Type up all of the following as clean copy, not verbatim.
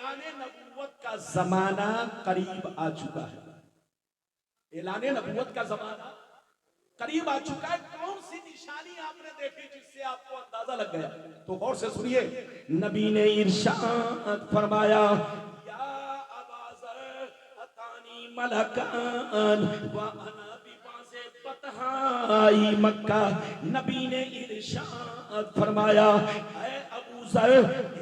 ऐलाने नबूवत का जमाना करीब आ चुका है। ऐलाने नबूवत का जमाना करीब आ चुका है। कौन सी निशानी आपने देखी जिससे आपको अंदाजा लग गया? तो गौर से सुनिए, नबी ने इरशाद फरमाया, या अबाज़र अतानी मलकान व अना बिबाज़े बतहाई मक्का। नबी ने इरशाद फरमाया, ऐ अबू ज़र,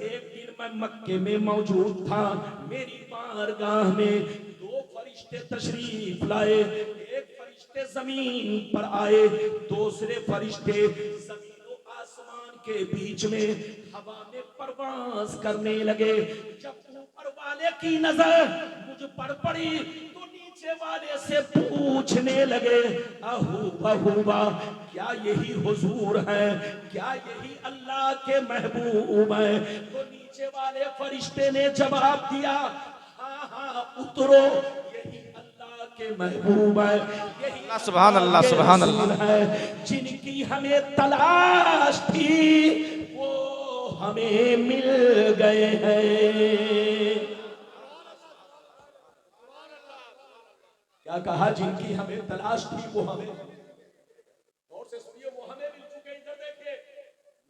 एक दिन मैं मक्के में मौजूद था, मेरी बारगाह में दो फरिश्ते तशरीफ लाए। एक फरिश्ते जमीन पर आए, दूसरे फरिश्ते जमीन और आसमान के बीच में हवा में परवास करने लगे। जब ऊपर वाले की नजर मुझ पर पड़ी तो नीचे वाले से पूछने लगे, अहू बहूबा, क्या यही हुजूर है? क्या यही अल्लाह के महबूब है? तो नीचे वाले फरिश्ते ने जवाब दिया, हाँ हाँ उतरो, यही अल्लाह के महबूब है, यही सुभान अल्लाह, सुभान अल्लाह है। जिनकी हमें तलाश थी वो हमें मिल गए हैं। क्या कहा? जिनकी हमें तलाश थी वो हमें, और से सुनिए, वो हमें मिल चुके। इधर देखिए,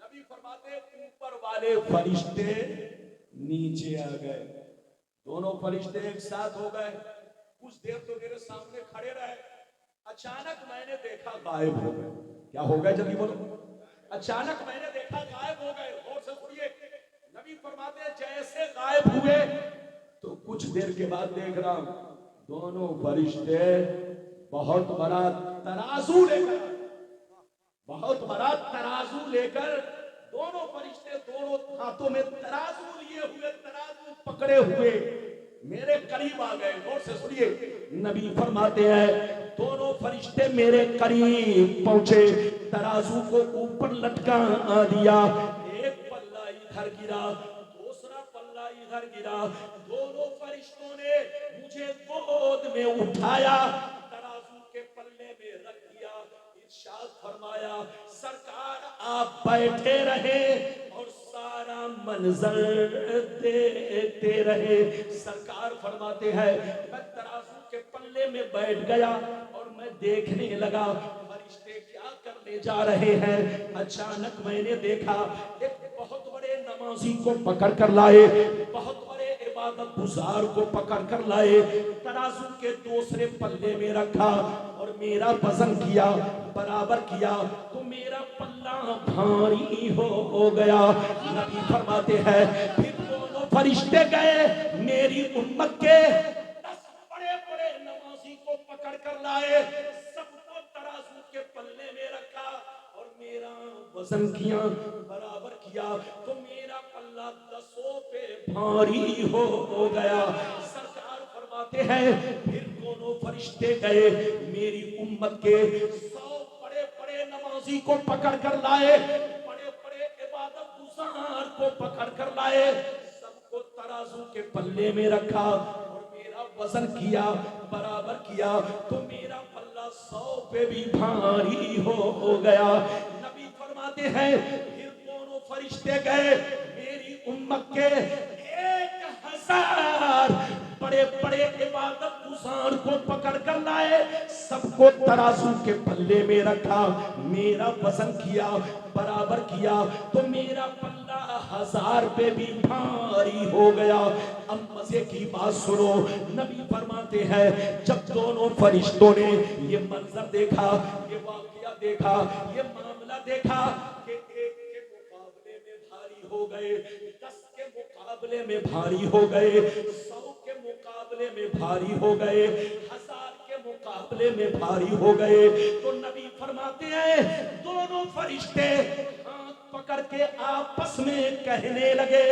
नबी फरमाते ऊपर वाले फरिश्ते नीचे आ गए, दोनों फरिश्ते एक साथ हो गए। कुछ देर तो मेरे सामने खड़े रहे, अचानक मैंने देखा गायब हो गए। क्या हो गए? जल्दी बोलो। अचानक मैंने देखा गायब हो गए। और से सुनिए, नबी फरमाते जैसे गायब हुए तो कुछ देर के बाद देख रहा हूं दोनों फरिश्ते बहुत बड़ा तराजू लेकर, बहुत बड़ा तराजू लेकर, दोनों फरिश्ते दोनों हाथों में तराजू लिए हुए, तराजू पकड़े हुए मेरे करीब आ गए। गौर से सुनिए, नबी फरमाते हैं दोनों फरिश्ते मेरे करीब पहुंचे, तराजू को ऊपर लटका दिया। एक पल्ला इधर गिरा, दूसरा पल्ला इधर गिरा। दोनों फरिश्तों ने मुझे गोद में उठाया, तराजू के पल्ले में रख दिया। इरशाद फरमाया, सरकार आप बैठे रहे और सारा मंजर देखते रहे। सरकार फरमाते हैं मैं तराजू के पल्ले में बैठ गया और मैं देखने लगा फरिश्ते क्या करने जा रहे हैं। अचानक मैंने देखा एक बहुत बड़े नमाजी को पकड़ कर लाए, बहुत बड़े इबादत गुजार को पकड़ कर लाए, तराजू के दूसरे पल्ले में रखा और मेरा वजन किया, बराबर किया तो मेरा पल्ला भारी हो गया। नबी फरमाते हैं फिर दोनों फरिश्ते गए, मेरी उम्मत के 10 बड़े बड़े नमाजी को पकड़ कर लाए, सबको तराजू के पल्ले में रखा और मेरा वजन किया, बराबर किया तो मेरा पल्ला 10 पे भारी हो गया। सरकार फरमाते हैं फिर दोनों फरिश्ते गए, मेरी उम्मत के 100 बड़े बड़े नमाजी को पकड़ कर लाए, बड़े बड़े इबादत गुजार को पकड़ कर लाए, सबको तराजू के पल्ले में रखा और मेरा वजन किया, बराबर किया तो मेरा पल्ला 100 पे भी भारी हो गया। नबी फरमाते हैं फिर दोनों फरिश्ते गए, मेरी उम्मत के 1000 बड़े बड़े इबादत गुजार को पकड़ कर लाए, सबको तराजू के पल्ले में रखा, मेरा वजन किया, बराबर किया तो मेरा पल्ला 1000 पे भी भारी हो गया। अब मजे की बात सुनो, नबी फरमाते हैं जब दोनों फरिश्तों ने ये मंजर देखा, ये वाकया देखा, ये मामला देखा कि एक के मुकाबले में भारी हो गए, 10 के मुकाबले में भारी हो गए, 100 के मुकाबले में भारी हो गए, 1000 के मुकाबले में भारी हो गए, तो नबी फरमाते हैं दोनों फरिश्ते हाथ पकड़ के आपस में कहने लगे,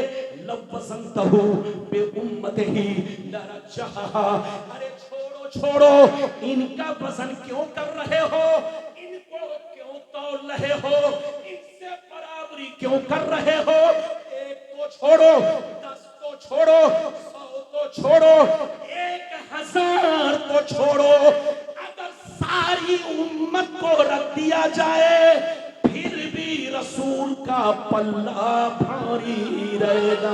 लब वसंतहु बे उम्मतिही लरजहा। अरे छोड़ो छोड़ो, इनका वजन क्यों कर रहे हो, इनको क्यों तौल रहे हो, इनसे बराबरी क्यों कर रहे हो। एक को छोड़ो, 10 को छोड़ो, 100 को छोड़ो, 1000 को छोड़ो, अगर सारी उम्मत को रख दिया जाए फिर भी रसूल का पल्ला भारी रहेगा।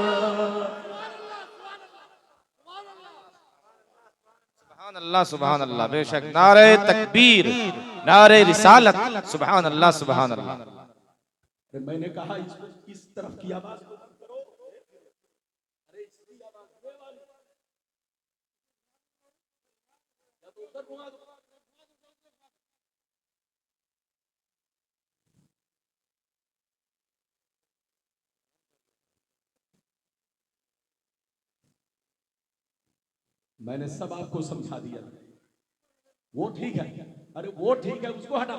अल्लाह सुभान अल्लाह, बेशक नारे तकबीर, नारे रिसालत, सुभान अल्लाह सुभान अल्लाह। मैंने कहा इसको इस तरफ की आवाज को बंद करो। अरे इसकी आवाज ये वाली या तो उधर घुमा दो। मैंने सब आपको समझा दिया, वो ठीक है। अरे वो ठीक है, उसको हटा,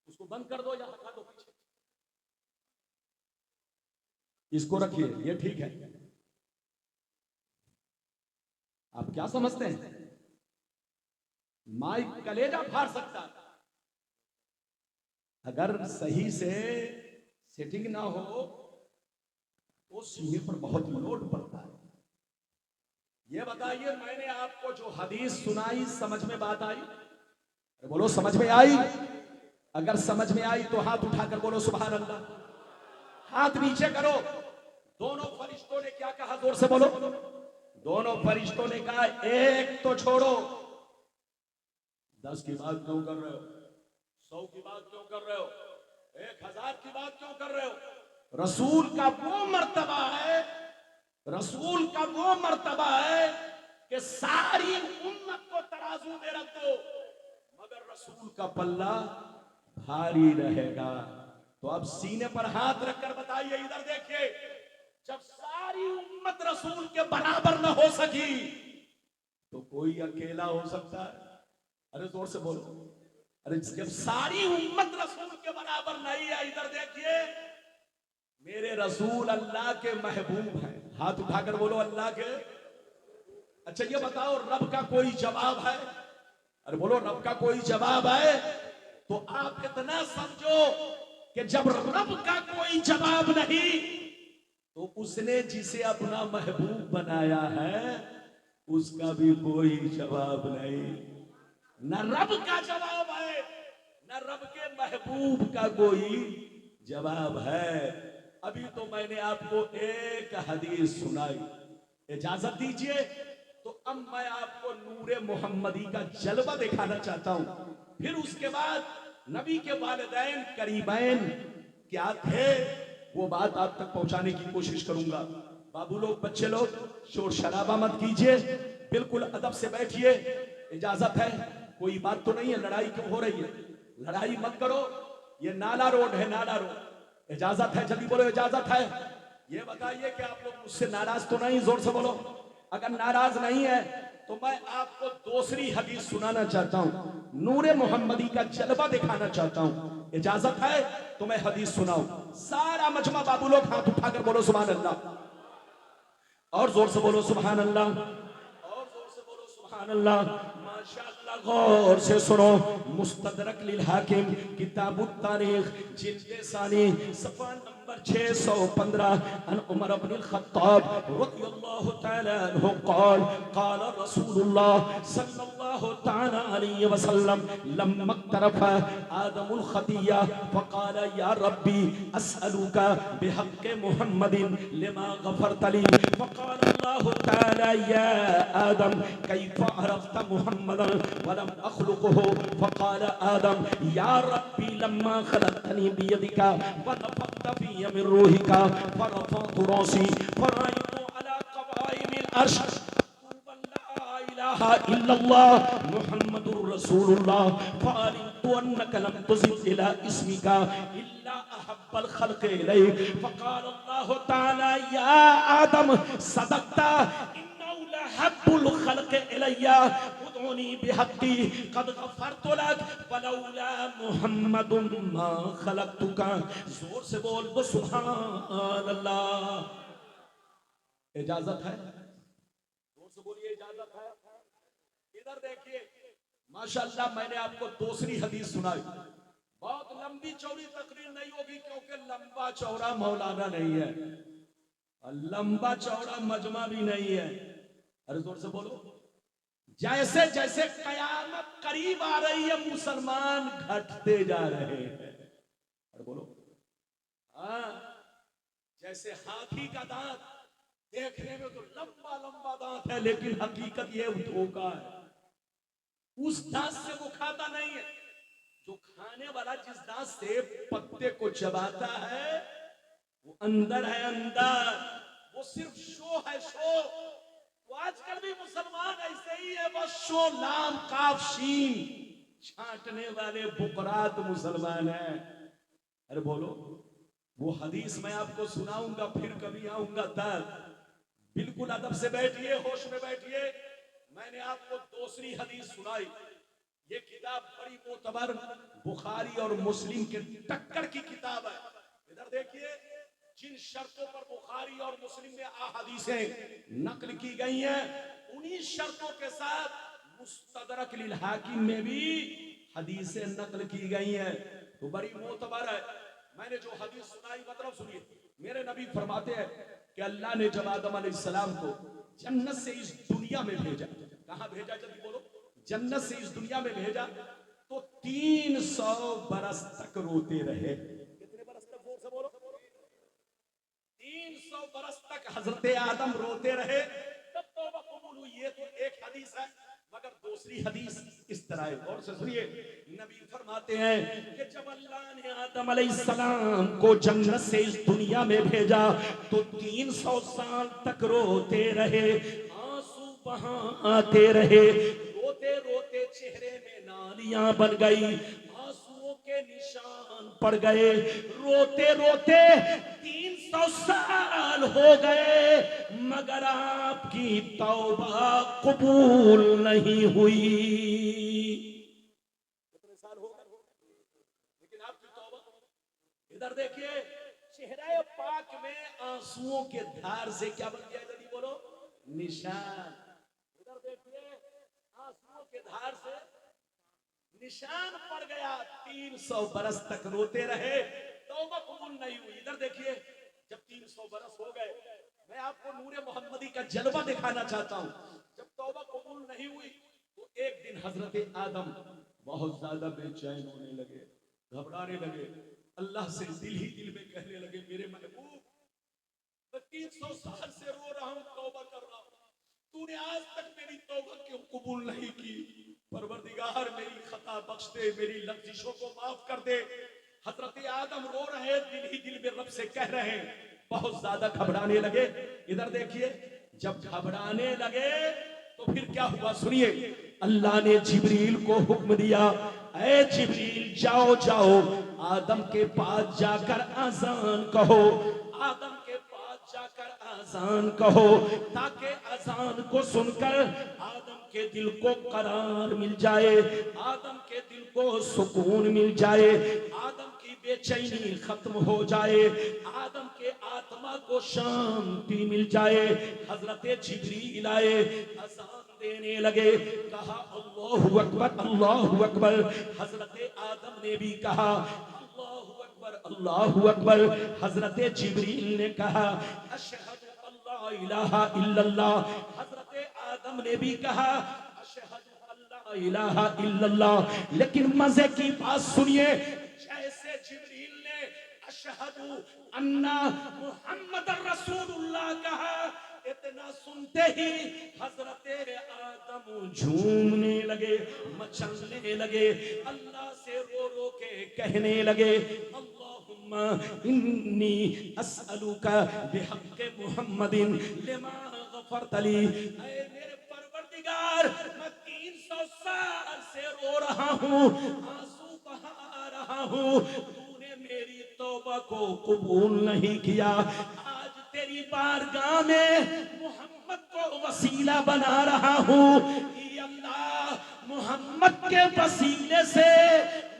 उसको बंद कर दो या हटा दो पीछे। इसको रखिए, ये ठीक है। आप क्या समझते हैं माइक कलेजा फाड़ सकता है? अगर सही से सेटिंग ना हो तो सीने पर बहुत लोड पड़ता है। ये बताइए, मैंने आपको जो हदीस सुनाई समझ में बात आई? बोलो समझ में आई? अगर समझ में आई तो हाथ उठाकर बोलो सुभान अल्लाह। हाथ नीचे करो। दोनों फरिश्तों ने क्या कहा? जोर से बोलो। दोनों फरिश्तों ने कहा एक तो छोड़ो, 10 की बात क्यों कर रहे हो? 100 की बात क्यों कर रहे हो? 1000 की बात क्यों कर रहे हो? रसूल का वो मर्तबा है, रसूल का वो मर्तबा है कि सारी उम्मत को तराजू में रख दो मगर रसूल का पल्ला भारी रहेगा। तो अब सीने पर हाथ रखकर बताइए, इधर देखिए, जब सारी उम्मत रसूल के बराबर न हो सकी तो कोई अकेला हो सकता है? अरे जोर से बोलो। अरे जब सारी उम्मत रसूल के बराबर नहीं है, इधर देखिए, मेरे रसूल अल्लाह के महबूब हैं। हाथ उठाकर बोलो अल्लाह के। अच्छा ये बताओ, रब का कोई जवाब है? अरे बोलो रब का कोई जवाब है? तो आप इतना समझो कि जब रब का कोई जवाब नहीं तो उसने जिसे अपना महबूब बनाया है उसका भी कोई जवाब नहीं। न रब का जवाब है, न रब के महबूब का कोई जवाब है। अभी तो मैंने आपको एक हदीस सुनाई, इजाजत दीजिए तो अब मैं आपको नूरे मोहम्मदी का जलवा दिखाना चाहता हूं। फिर उसके बाद नबी के वालिदैन करीबैन क्या थे वो बात आप तक पहुंचाने की कोशिश करूंगा। बाबू लोग, बच्चे लोग, शोर शराबा मत कीजिए, बिल्कुल अदब से बैठिए। इजाजत है? कोई बात तो नहीं है? लड़ाई क्यों हो रही है? लड़ाई मत करो, ये नाला रोड है, नाला रोड। इजाजत है? जल्दी बोलो इजाजत है। ये बताइए कि आप लोग मुझसे नाराज तो नहीं? जोर से बोलो। अगर नाराज नहीं है तो मैं आपको दूसरी हदीस सुनाना चाहता हूं, नूरे मोहम्मदी का जलवा दिखाना चाहता हूं। इजाजत है तो मैं हदीस सुनाऊं? सारा मजमा बाबू लोग हाथ उठाकर बोलो सुभान अल्लाह, और जोर से बोलो सुभान अल्लाह, और जोर से बोलो सुभान अल्लाह। माशाअल्लाह, गौर से सुनो। मुस्तदरक लिल हाकिम किताबुत तारीख जिल्द सानी सफा नंबर 615 अन उमर इब्न अल-खत्ताब रज़ियल्लाहु तआला अन्हु क़ाल क़ाल रसूलुल्लाह सल्लल्लाहु तआला अलैहि वसल्लम लम्मा तरफा आदमुल खतिया फ़क़ाल या रब्बी अस्अलुका बिहक़्क़ि मुहम्मदिन लिमा गफ़रत ली फ़क़ाल अल्लाहु तआला या आदम कैफ़ अरफ़्त मुहम्मदन वलम अख़्लुक़हु फ़क़ाल आदम या रब्बी लम्मा ख़लक़तनी बियदिका व नफ़ख़्त फ़ी मिन रूहिका फ़रफ़अतु रासी फ़रअयतु अला क़वाइमिल अर्श ला इलाहा इल्लल्लाह मुहम्मदुर रसूलुल्लाह फ़अलिमतु अन्नका लम तुज़िद इला इस्मिका इल्ला अहब्बल ख़ल्क़ि इलैक फ़क़ाल अल्लाहु तआला या आदम सदक़ता इन्नहु लहब्बुल ख़ल्क़ि इलैया उदऊनी बिहक़्क़ी क़द गफ़रतु लक वलौला मुहम्मदुन मा ख़लक़तुका। जोर से बोल दो सुभान अल्लाह। इजाजत है? जोर से बोलिए इजाजत है। इधर देखिए, माशाअल्लाह, मैंने आपको दूसरी हदीस सुनाई। बहुत लंबी चौड़ी तकरीर नहीं होगी क्योंकि लंबा चौड़ा मौलाना नहीं है और लंबा चौड़ा मजमा भी नहीं है। अरे जोर से बोलो। जैसे जैसे कयामत करीब आ रही है मुसलमान घटते जा रहे हैं। अरे बोलो। हाँ, जैसे हाथी का दांत देखने में तो लंबा लंबा दांत है, लेकिन हकीकत ये धोखा है। उस दांत से वो खाता नहीं है। जो खाने वाला जिस दांत से पत्ते को चबाता है वो अंदर है, अंदर। वो सिर्फ शो है, शो। तो आजकल भी मुसलमान ऐसे ही है, बस शो, लाम काफ शीन छांटने वाले बुकरात मुसलमान है। अरे बोलो, वो हदीस मैं आपको सुनाऊंगा, फिर कभी आऊंगा तक। बिल्कुल अदब से बैठिए, होश में बैठिए। मैंने आपको दूसरी हदीस सुनाई। ये किताब बड़ी मोतबर बुखारी और मुस्लिम के टक्कर की किताब है। इधर देखिए, जिन शर्तों पर बुखारी और मुस्लिम में अहादीसें नकल की गई हैं, उन्हीं शर्तों के साथ मुस्तदरक लिल हाकिम में भी हदीसें नकल की गई हैं। तो बड़ी मोतबर है। मैंने जो हदीस सुनाई, मतलब सुनिए। मेरे नबी फरमाते हैं कि अल्लाह ने जब आदम अलैहिस्सलाम को जन्नत से इस दुनिया में भेजा, कहां भेजा जल्दी बोलो, जन्नत से इस दुनिया में भेजा, तो 300 बरस तक रोते रहे। कितने बरस तक? जोर से बोलो। 300 बरस तक हजरत आदम रोते रहे, तब तौबा कबूल हुई। ये तो एक हदीस है, मगर दूसरी हदीस इस तरह है, और से सुनिए। नबी फरमाते हैं कि जब अल्लाह ने आदम अलैहिस्सलाम को जन्नत से इस दुनिया में भेजा, तो 300 साल तक रोते रहे, आंसू बहाते रहे। रोते रोते चेहरे में नालियां बन गई, आंसुओं के निशान पड़ गए। रोते रोते 300 साल हो गए, मगर आपकी तौबा कबूल नहीं हुई। कितने साल हो गए, लेकिन आपकी तौबा। इधर देखिए, चेहरा पाक में आंसुओं के धार से क्या बन गया, जल्दी बोलो, निशान। इधर देखिए, आंसुओं के धार से निशान पड़ गया। 300 बरस तक रोते रहे, तौबा कबूल नहीं हुई। इधर देखिए, जब 300 बरस हो गए, मैं आपको नूरे मोहम्मदी का जलवा दिखाना चाहता हूं। जब तौबा कबूल नहीं हुई, तो एक दिन हजरत आदम बहुत ज्यादा बेचैन होने लगे, घबराने लगे, अल्लाह से दिल ही दिल में कहने लगे, मेरे महबूब, मैं 300 साल से रो रहा हूं, तौबा कर रहा हूं, तूने आज तक मेरी तौबा क्यों कबूल नहीं की? परवरदिगार, मेरी खता बख्श दे, मेरी लफ्जिशों को माफ कर दे। हजरत आदम रो रहे, दिल ही दिल में रब से कह रहे, बहुत ज्यादा घबराने लगे। इधर देखिए, जब घबराने लगे तो फिर क्या हुआ, सुनिए। अल्लाह ने जिब्रील को हुक्म दिया, ऐ जिब्रील, जाओ जाओ, आदम के पास जाकर आजान कहो, आदम के पास जाकर आजान कहो, ताकि आजान को सुनकर आदम के दिल को करार मिल जाए, आदम के दिल को सुकून मिल जाए, आदम की बेचैनी खत्म हो जाए, आदम के आत्मा को शांति मिल जाए। हजरत जिब्रील आए, आजान देने लगे, कहा अल्लाहु अकबर, अल्लाहु अकबर। हजरत आदम ने भी कहा अल्लाहु अकबर, अल्लाहु अकबर। हजरत जिब्रील ने कहा अशहदु अल्ला इलाहा इल्लल्लाह। हजरत आदम ने भी कहा अशहदु अल्ला इलाहा इल्लल्लाह। लेकिन मजे की बात सुनिए, जैसे जिब्रील ने अशहदु अन्ना मुहम्मद रसूलुल्लाह कहा, इतना सुनते ही हजरत आदम झूमने लगे, मचलने लगे, अल्लाह से रो रो के कहने लगे, अल्लाहुम्मा इन्नी अस्अलुका बिहक़्क़ि मुहम्मदिन लिमा गफ़रत ली। ऐ मेरे परवरदिगार, मैं 300 साल से रो रहा हूँ, आंसू बहा रहा हूँ, तूने मेरी तौबा को कबूल नहीं किया। तेरी बारगाह में मोहम्मद को वसीला बना रहा हूँ, अल्लाह, मोहम्मद के वसीले से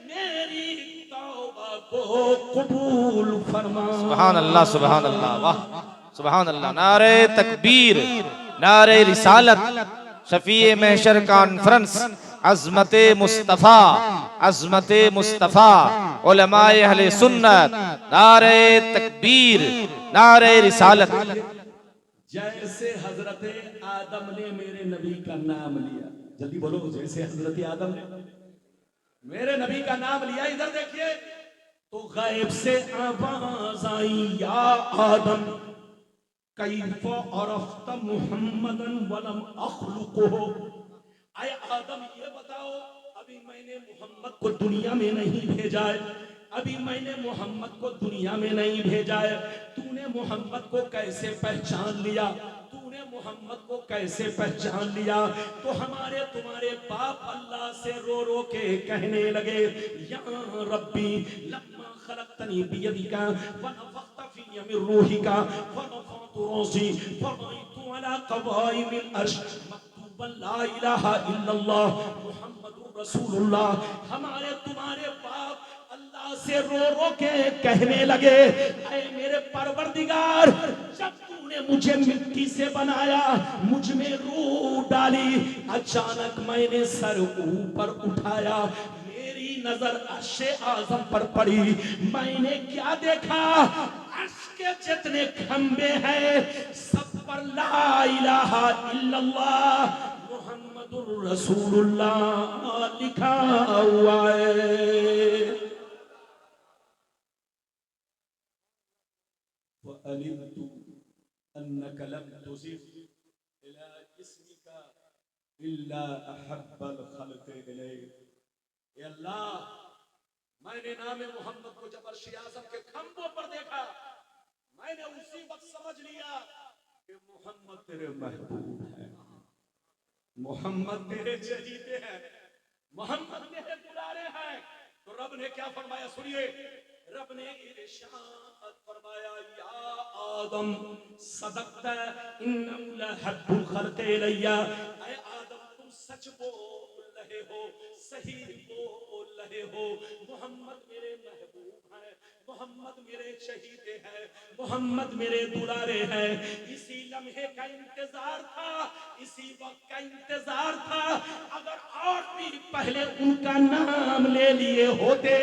मेरी तौबा को कबूल फरमा। सुभान अल्लाह, सुभान अल्लाह, वाह, सुभान अल्लाह। नारे तकबीर, नारे रिसालत, शफीए महशर कॉन्फ्रेंस, अज़मते मुस्तफ़ा, अज़मते मुस्तफ़ा, उलमाए अहले सुन्नत, नारे तकबीर, नारे रिसालत। जैसे हजरत आदम ने मेरे नबी का नाम लिया, जल्दी बोलो, जैसे हजरत आदम ने मेरे नबी का नाम लिया, इधर देखिए, तो गैब से आवाज आई, या आदम, कैफ अरफ्त मुहम्मदन वलम अखलुकुहु, आय आदम ये बताओ, अभी मैंने मोहम्मद को दुनिया में नहीं भेजा है, अभी मैंने मोहम्मद को दुनिया में नहीं भेजा है, तूने मोहम्मद को कैसे पहचान लिया, तूने मोहम्मद को कैसे पहचान लिया? तो हमारे तुम्हारे बाप अल्लाह से रो रो के कहने लगे, या रब्बी लम्मा खलक़तनी बियदिका व नफ़ख़्त फ़ी मिन रूहिका व नफ़ख़्तु रूसी फ़रअयतु अला क़वाइमिल अर्श मक्तूबन ला इलाहा इल्लल्लाह मुहम्मदुर रसूलुल्लाह। हमारे तुम्हारे बाप अल्लाह से रो रो के कहने लगे, ऐ मेरे परवरदिगार, जब तूने मुझे मिट्टी से बनाया, मुझ में रूह डाली, अचानक मैंने सर ऊपर उठाया, मेरी नजर अर्शे आज़म पर पड़ी, मैंने क्या देखा? अर्श के जितने खंबे हैं सब पर ला इलाहा इल्लल्लाह मुहम्मदुर रसूलुल्लाह लिखा हुआ है। वअलिमतु अन्नका लम तुज़िफ़ इला इस्मिका इल्ला अहब्बल खल्क़ि इलैक। ए अल्लाह, मैंने नाम मोहम्मद को जब अर्श आज़म के खंभों पर देखा, मैंने उसी वक्त समझ लिया कि मोहम्मद तेरे महबूब है, मोहम्मद तेरे चहीते हैं, मोहम्मद तेरे दुलारे हैं। तो रब ने क्या फरमाया, सुनिए, रब ने इरशाद फरमाया, या आदम सदक़ता इन्नहु लहब्बुल खल्क़ि इलैया। ऐ आदम, तुम सच बोल रहे हो, सही बोल रहे हो, मोहम्मद मेरे महबूब हैं, मोहम्मद मेरे शहीदे हैं, मोहम्मद मेरे दुलारे हैं। इसी लम्हे का इंतजार था, इसी वक्त का इंतजार था। अगर और भी पहले उनका नाम ले लिए होते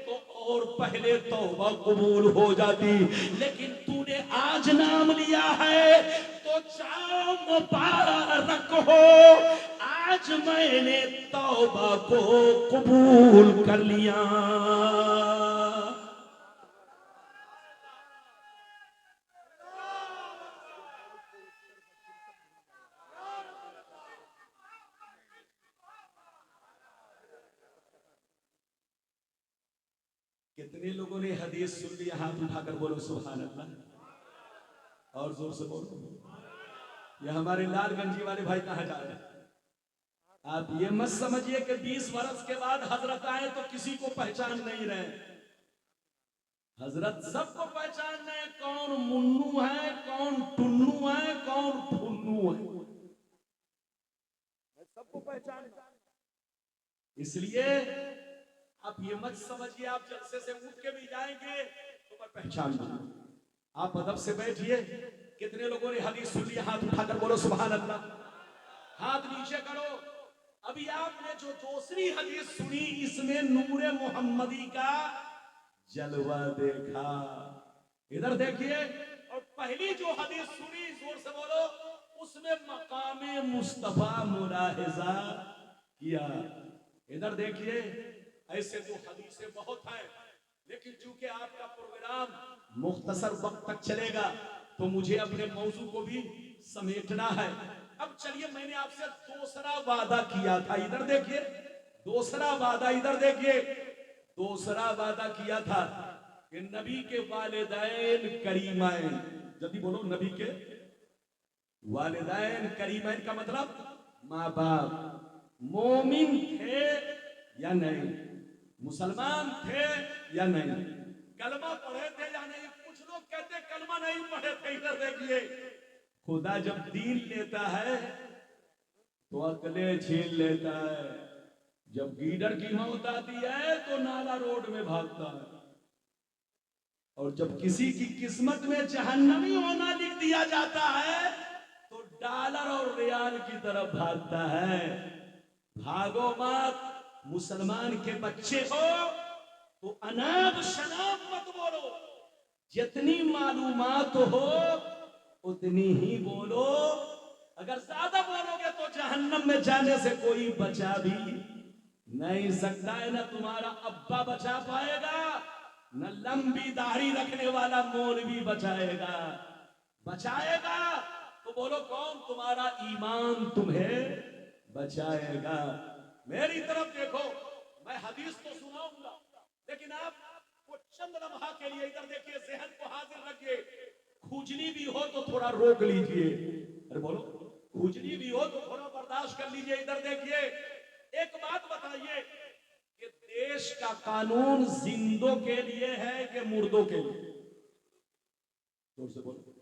तो और पहले तौबा कबूल हो जाती, लेकिन तूने आज नाम लिया है तो जाओ मुबारक हो, आज मैंने तौबा को कबूल कर लिया। कितने लोगों ने हदीस सुन लिया? हाथ उठाकर बोलो सुभान अल्लाह, और जोर से बोलो। ये हमारे लालगंजी वाले भाई कहाँ जा रहे हैं? आप ये मत समझिए कि 20 वर्ष के बाद हजरत आए तो किसी को पहचान नहीं रहे। हजरत सबको पहचान रहे, कौन मुन्नू है, कौन टुन्नू है, कौन फुन्नू है, सबको पहचान। इसलिए आप ये मत समझिए आप जलसे से उठ के भी जाएंगे तो मैं पहचान लूंगा। आप अदब से बैठिए। कितने लोगों ने हदीस सुन लिया? हाथ उठाकर बोलो सुभान अल्लाह, हाथ नीचे करो। अभी आपने जो दूसरी हदीस सुनी, इसमें नूरे मोहम्मदी का जलवा देखा। इधर देखिए। और पहली जो हदीस सुनी, जोर से बोलो, उसमें मकामे मुस्तफा मुलाहिजा किया। इधर देखिए। ऐसे तो हदीसें बहुत हैं, लेकिन चूंकि आपका प्रोग्राम मुख्तसर वक्त तक चलेगा तो मुझे अपने मौजू को भी समेटना है। अब चलिए, मैंने आपसे दूसरा वादा किया था। इधर देखिए, दूसरा वादा, इधर देखिए, दूसरा वादा किया था कि नबी के वालिदैन करीमैन, जल्दी बोलो, नबी के वालिदैन करीमैन का मतलब माँ बाप मोमिन थे या नहीं, मुसलमान थे या नहीं, कलमा पढ़े थे या नहीं। कुछ लोग कहते कलमा नहीं पढ़े थे। इधर देखिए, खुदा जब दीन लेता है तो अकले छीन लेता है। जब गीदड़ की मौत आती है तो नाला रोड में भागता है, और जब किसी की किस्मत में जहन्नमी होना लिख दिया जाता है तो डॉलर और रियाल की तरफ भागता है। भागो मत। मुसलमान के बच्चे हो तो अनाब शनाब मत बोलो, जितनी मालूमात हो उतनी ही बोलो। अगर ज्यादा बोलोगे तो जहन्नम में जाने से कोई बचा भी नहीं सकता है। न तुम्हारा अब्बा बचा पाएगा, न लंबी दाढ़ी रखने वाला मौलवी बचाएगा। बचाएगा तो बोलो कौन? तुम्हारा ईमान तुम्हें बचाएगा। मेरी तरफ देखो, मैं हदीस तो सुनाऊंगा, लेकिन आप वो चंद लम्हा के लिए इधर देखिए, जहन को हाजिर रखिए। खुजली भी हो तो थोड़ा रोक लीजिए। अरे बोलो, खुजली भी हो तो थोड़ा बर्दाश्त कर लीजिए। इधर देखिए, एक बात बताइए कि देश का कानून जिंदों के लिए है कि मुर्दों के लिए? जोर से बोलो,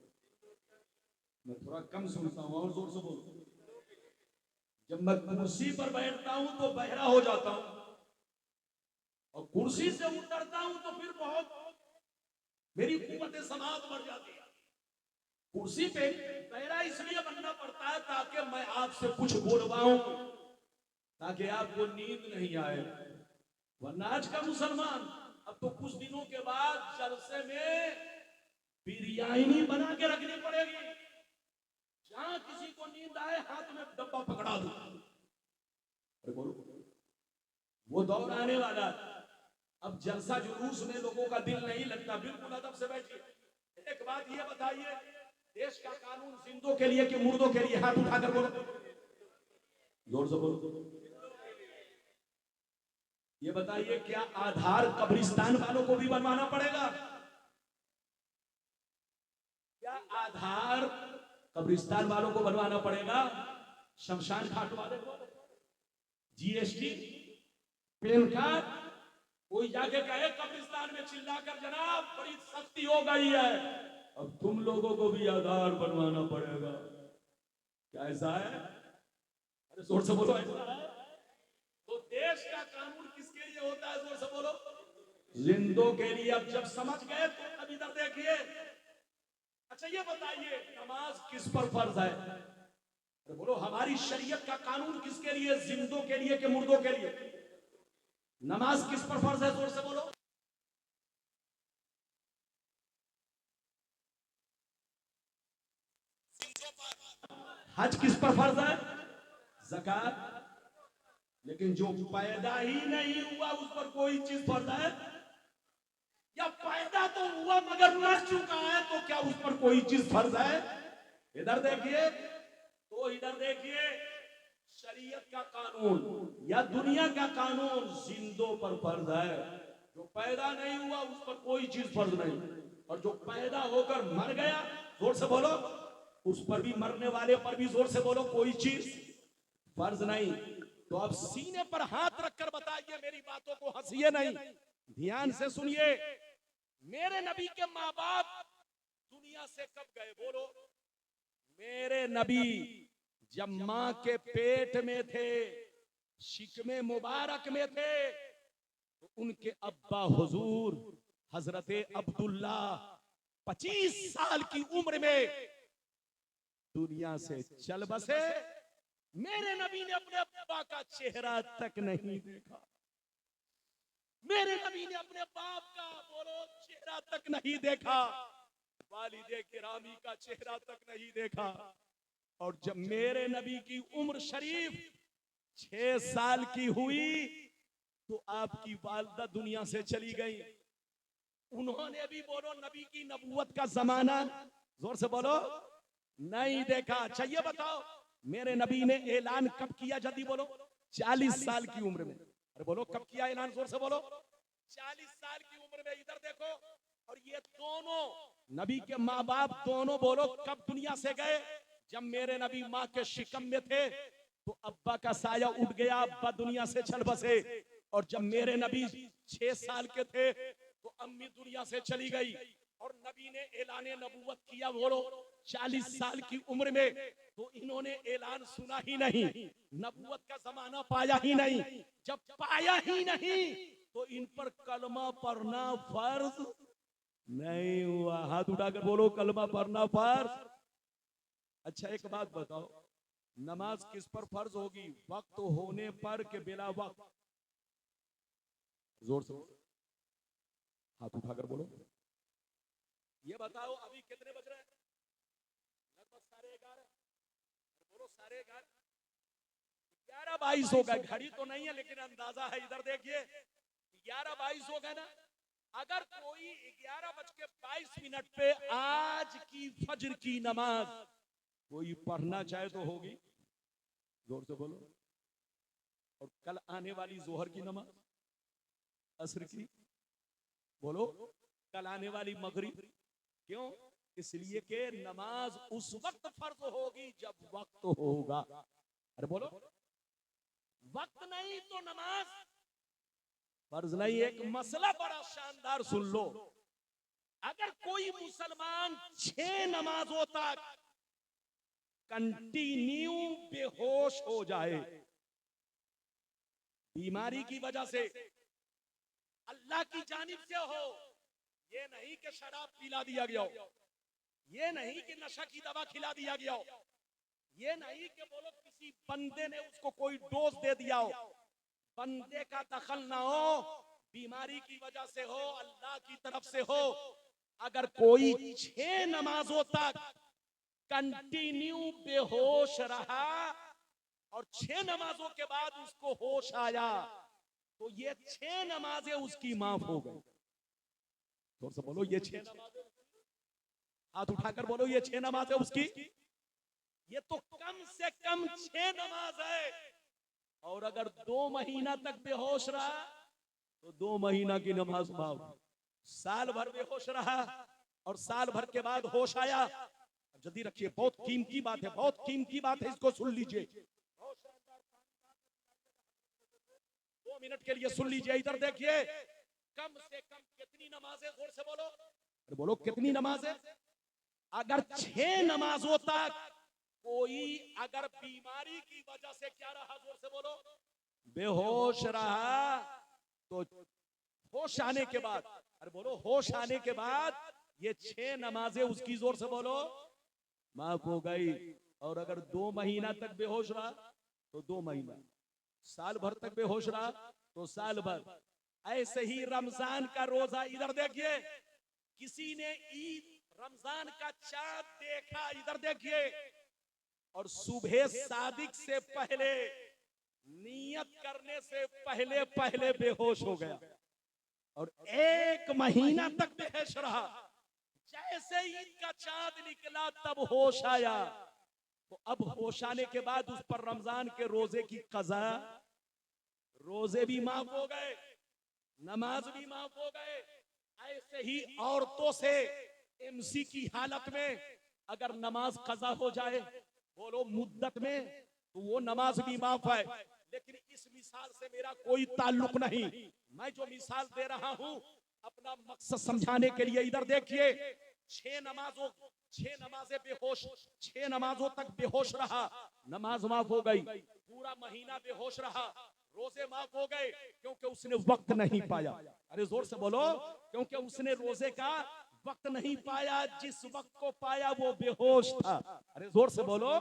मैं थोड़ा कम सुनता हूं, और जोर से बोलो। जब मैं कुर्सी पर बैठता हूं तो बहरा हो जाता हूं, और कुर्सी से उतरता हूं तो फिर बहुत मेरी कुव्वत समाअत बढ़ जाती है। कुर्सी पे बहरा इसलिए बनना पड़ता है ताकि मैं आपसे कुछ बोलवाऊं, ताकि आपको नींद नहीं आए। वरना आज का मुसलमान, अब तो कुछ दिनों के बाद जलसे में बिरयानी बना के रखनी पड़ेगी। जहां किसी को नींद आए हाथ में डब्बा पकड़ा दो। अरे बोलो, वो दौर आने वाला है। अब जलसा जुलूस में लोगों का दिल नहीं लगता। बिल्कुल अदब से बैठिए। एक बात ये बताइए, देश का कानून जिंदों के लिए कि मुर्दों के लिए? हाथ उठाकर बोलो, जोर से बोलो। ये बताइए, क्या आधार कब्रिस्तान वालों को भी बनवाना पड़ेगा? क्या आधार कब्रिस्तान वालों को बनवाना पड़ेगा? शमशान घाट वाले को जीएसटी, पैन कार्ड? कोई जाके कहे कब्रिस्तान में चिल्लाकर, जनाब बड़ी सख्ती हो गई है, अब तुम लोगों को भी आधार बनवाना पड़ेगा। क्या ऐसा है? अरे जोर से बोलो, ऐसा है? तो देश का कानून किसके लिए होता है? जोर से बोलो, जिंदों के लिए। अब जब समझ गए तो अब इधर देखिए। अच्छा ये बताइए, नमाज किस पर फर्ज है? अरे बोलो, हमारी शरीयत का कानून किसके लिए? जिंदों के लिए कि मुर्दों के लिए? नमाज किस पर फर्ज है? जोर से बोलो। हज किस पर फर्ज है? ज़कात। लेकिन जो पैदा ही नहीं हुआ उस पर कोई चीज फर्ज है? या पैदा तो हुआ मगर मर चुका है, तो क्या उस पर कोई चीज फर्ज है? इधर देखिए, तो इधर देखिए, शरीयत का कानून या दुनिया का कानून जिंदों पर फर्ज है। जो पैदा नहीं हुआ उस पर कोई चीज फर्ज नहीं, और जो पैदा होकर मर गया, जोर से बोलो, उस पर भी, मरने वाले पर भी, जोर से बोलो, कोई चीज फर्ज नहीं। तो अब सीने पर हाथ रखकर बताइए, मेरी बातों को हंसिए नहीं, ध्यान से सुनिए। मेरे नबी के माँ बाप दुनिया से कब गए? बोलो। मेरे नबी जब मां के पेट में थे, शिकमे मुबारक में थे, तो उनके अब्बा हुजूर हजरत अब्दुल्ला 25 साल की उम्र में दुनिया से चल बसे। मेरे नबी ने अपने अब्बा का चेहरा तक नहीं देखा। मेरे नबी ने अपने बाप का, बोलो, चेहरा तक नहीं देखा। वालिदे किरामी का चेहरा तक नहीं देखा। और जब मेरे नबी की उम्र शरीफ 6 साल की हुई तो आपकी वालदा दुनिया से चली गई। उन्होंने भी, बोलो, नबी की नबूवत का जमाना, जोर से बोलो, नहीं देखा। अच्छा ये बताओ, मेरे नबी ने ऐलान कब किया? जल्दी बोलो। 40 साल की उम्र में। अरे बोलो, कब किया ऐलान? जोर से बोलो। 40 साल की उम्र में। इधर देखो, और ये दोनों नबी के माँ बाप दोनों, बोलो, कब दुनिया से गए? जब मेरे नबी माँ के शिकम में थे तो अब्बा का साया उठ गया, अब्बा दुनिया से चल बसे। और जब मेरे नबी 6 साल के थे तो अम्मी दुनिया से चली गई। और नबी ने ऐलान नबूवत किया, बोलो, 40 साल की उम्र में। तो इन्होंने ऐलान सुना ही नहीं, नबूवत का जमाना पाया ही नहीं। जब पाया ही नहीं तो इन पर कलमा पढ़ना फर्ज नहीं हुआ। हाथ उठाकर बोलो, कलमा पढ़ना फर्ज। अच्छा एक बात बताओ, नमाज किस पर फर्ज होगी? वक्त होने पर के बिला वक्त? जोर से हाथ उठाकर बोलो। ये बताओ, अभी कितने बज रहे हैं? लगभग 11:30। बोलो 11:30, 11:22 हो गए। घड़ी तो नहीं है लेकिन अंदाजा है। इधर देखिए, 11:22 हो गए ना। अगर कोई 11:22 पे आज की फज्र की नमाज कोई पढ़ना चाहे तो होगी, जोर से बोलो। और कल आने वाली जोहर की नमाज, असर की, बोलो, कल आने वाली मगरिब, क्यों? इसलिए कि नमाज उस वक्त फर्ज होगी जब वक्त होगा। अरे बोलो, वक्त नहीं तो नमाज फर्ज नहीं। एक मसला बड़ा शानदार सुन लो, अगर कोई मुसलमान 6 नमाजों तक कंटिन्यू बेहोश हो जाए बीमारी की वजह से, अल्लाह की जानिब से हो, ये नहीं कि शराब पिला दिया गया हो, ये नहीं कि नशा की दवा खिला दिया गया हो, ये नहीं कि बोलो किसी बंदे ने उसको कोई डोज दे दिया हो, बंदे का दखल ना हो, बीमारी की वजह से हो, अल्लाह की तरफ से हो, अगर कोई 6 नमाजों तक कंटिन्यू बेहोश रहा और 6 नमाजों के बाद उसको होश आया, तो ये 6 नमाजें उसकी माफ हो गई। जोर से बोलो, ये 6 नमाजें, हाथ उठाकर बोलो, ये 6 नमाजें उसकी। ये तो कम से कम 6 नमाज है। और अगर 2 महीना तक बेहोश रहा तो 2 महीना की नमाज माफ। साल भर बेहोश रहा और साल भर के बाद होश आया, जल्दी रखिए, बहुत कीमती बात है, बहुत कीमती बात है, इसको सुन लीजिए, 2 मिनट के लिए सुन लीजिए। इधर देखिए, कम से कम कितनी नमाजें, जोर से बोलो, अरे बोलो कितनी नमाजें? अगर 6 नमाजों तक कोई अगर बीमारी की वजह से क्या रहा, जोर से बोलो, बेहोश रहा, तो होश आने के बाद, अरे बोलो, होश आने के बाद ये 6 नमाजें उसकी, जोर से बोलो, माफ हो गई। और अगर 2 महीना तक बेहोश रहा तो 2 महीना, साल भर तक बेहोश रहा तो साल भर। ऐसे ही रमजान का रोजा, इधर देखिए, किसी ने ईद रमजान का चांद देखा, इधर देखिए, और सुबह सादिक से पहले, नियत करने से पहले पहले बेहोश हो गया और 1 महीना तक बेहोश रहा। जैसे ईद का चांद निकला तब होश आया, तो अब होश आने के बाद उस पर रमजान के रोजे की कज़ा, रोजे भी माफ हो गए, नमाज भी माफ हो गए। ऐसे ही औरतों से एमसी की हालत में अगर नमाज कज़ा हो जाए, बोलो मुद्दत में, तो वो नमाज भी माफ है। लेकिन इस मिसाल से मेरा कोई ताल्लुक नहीं, मैं जो मिसाल दे रहा हूं अपना मकसद समझाने के लिए। इधर देखिए, 6 नमाजें बेहोश, 6 नमाजों तक बेहोश रहा, नमाज माफ हो गई। पूरा महीना बेहोश रहा, रोजे माफ हो गए, क्योंकि उसने वक्त नहीं पाया। अरे जोर से बोलो, क्योंकि उसने रोजे का वक्त नहीं पाया, जिस वक्त को पाया वो बेहोश था। अरे जोर से बोलो,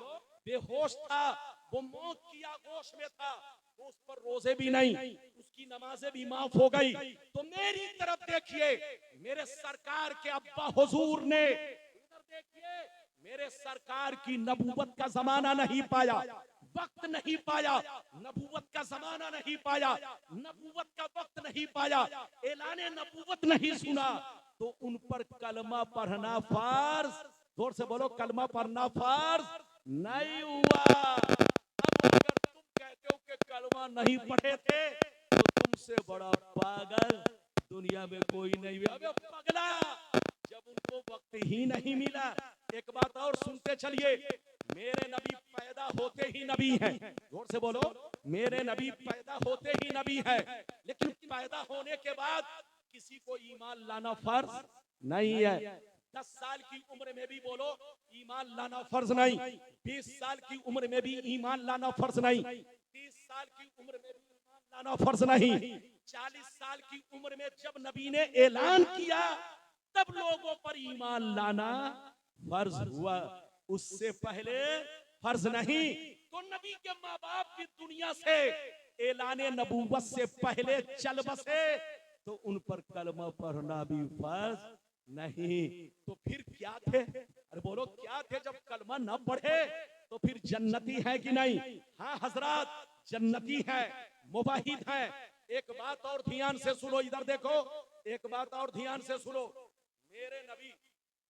बेहोश था, वो मौत की आगोश में था, तो उस पर रोजे भी नहीं, उसकी नमाजें भी माफ हो गई। तो मेरी तरफ देखिए, मेरे सरकार के अब्बा हुजूर ने, इधर देखिए, मेरे सरकार की नबूवत का जमाना नहीं पाया, वक्त नहीं पाया, नबूवत का जमाना नहीं पाया, नबूवत का वक्त नहीं पाया, ऐलाने नबूवत नहीं सुना, तो उन पर कलमा पढ़ना फर्ज, जोर से बोलो, कलमा पढ़ना फर्ज नहीं हुआ। अब अगर तुम कहते हो कि कलमा नहीं पढ़े थे, तो तुमसे बड़ा पागल दुनिया में कोई नहीं। अबे पगला, जब उनको वक्त ही नहीं मिला। एक बात और सुनते चलिए, मेरे नबी पैदा होते ही नबी हैं, जोर से बोलो, मेरे नबी पैदा होते ही नबी हैं, लेकिन पैदा होने के बाद किसी को ईमान लाना फर्ज नहीं है। 10 साल की उम्र में भी बोलो ईमान लाना फर्ज नहीं, 20 साल की उम्र में भी ईमान लाना फर्ज नहीं, 30 साल की उम्र में भी ईमान लाना फर्ज नहीं, 40 साल की उम्र में जब नबी ने ऐलान किया तब लोगों पर ईमान लाना फर्ज हुआ, उससे पहले फर्ज नहीं। तो नबी के माँ बाप भी दुनिया से ऐलाने नबूवत से पहले चल बसे, तो उन पर कलमा पढ़ना भी फर्ज नहीं। तो फिर क्या थे? अरे बोलो, क्या थे जब कलमा न पढ़े? तो फिर जन्नती है कि नहीं? हाँ हजरात, जन्नती है, मुबाहिद है। एक बात और ध्यान से सुनो, इधर देखो, एक बात और ध्यान से सुनो, मेरे नबी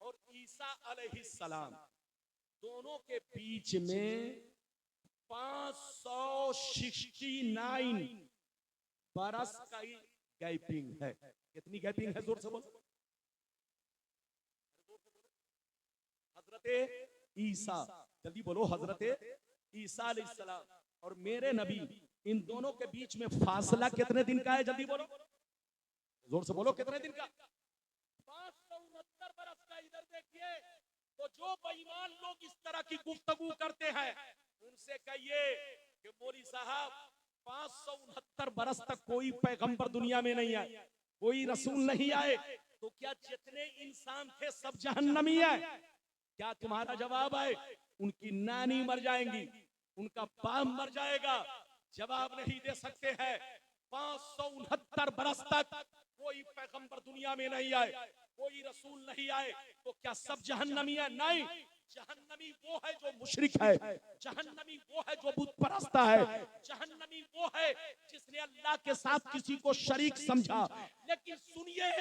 और ईसा अलैहिस्सलाम दोनों के बीच में 569 बरस का गैपिंग है। कितनी गैपिंग है? जोर से बोलो। हजरत ईसा, जल्दी बोलो, हजरत ईसा अलैहिस्सलाम और मेरे नबी, इन दोनों के बीच में फासला कितने दिन का है? जल्दी बोलो, जोर से बोलो, कितने दिन का? 569 बरस का। इधर देखिए, तो जो बेईमान लोग इस तरह की गुफ्तगू करते हैं उनसे कहिए कि मौली साहब 569 बरस तक कोई पैगंबर दुनिया में नहीं आए, कोई रसूल नहीं आए, तो क्या जितने इंसान थे सब जहन्नमी है? क्या तुम्हारा जवाब है? उनकी नानी मर जाएंगी, उनका बाप मर जाएगा, जवाब नहीं दे सकते हैं। 569 बरस तक कोई पैगंबर दुनिया में नहीं आए, कोई रसूल नहीं आए, तो क्या सब जहन्नमी है? नहीं, जहन्नमी वो है जो मुशरिक है, जहन्नमी वो है जो बुत परस्त है, जहन्नमी वो है जिसने अल्लाह के साथ किसी को शरीक समझा। लेकिन सुनिए,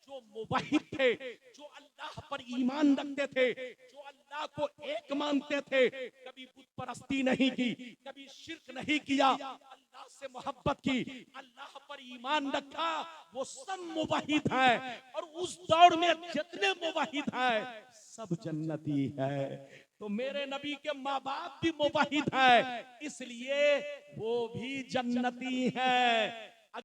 जो मुवहिद थे, जो अल्लाह पर ईमान रखते थे, जो अल्लाह को एक मानते थे, कभी बुत परस्ती नहीं की, कभी शिर्क नहीं किया, अल्लाह से मोहब्बत की, अल्लाह पर ईमान रखा, वो सब मुवहिद हैं। और उस दौर में जितने मुवहिद हैं सब जन्नती है। तो मेरे नबी के माँ बाप भी मुवहिद हैं, इसलिए वो भी जन्नती हैं।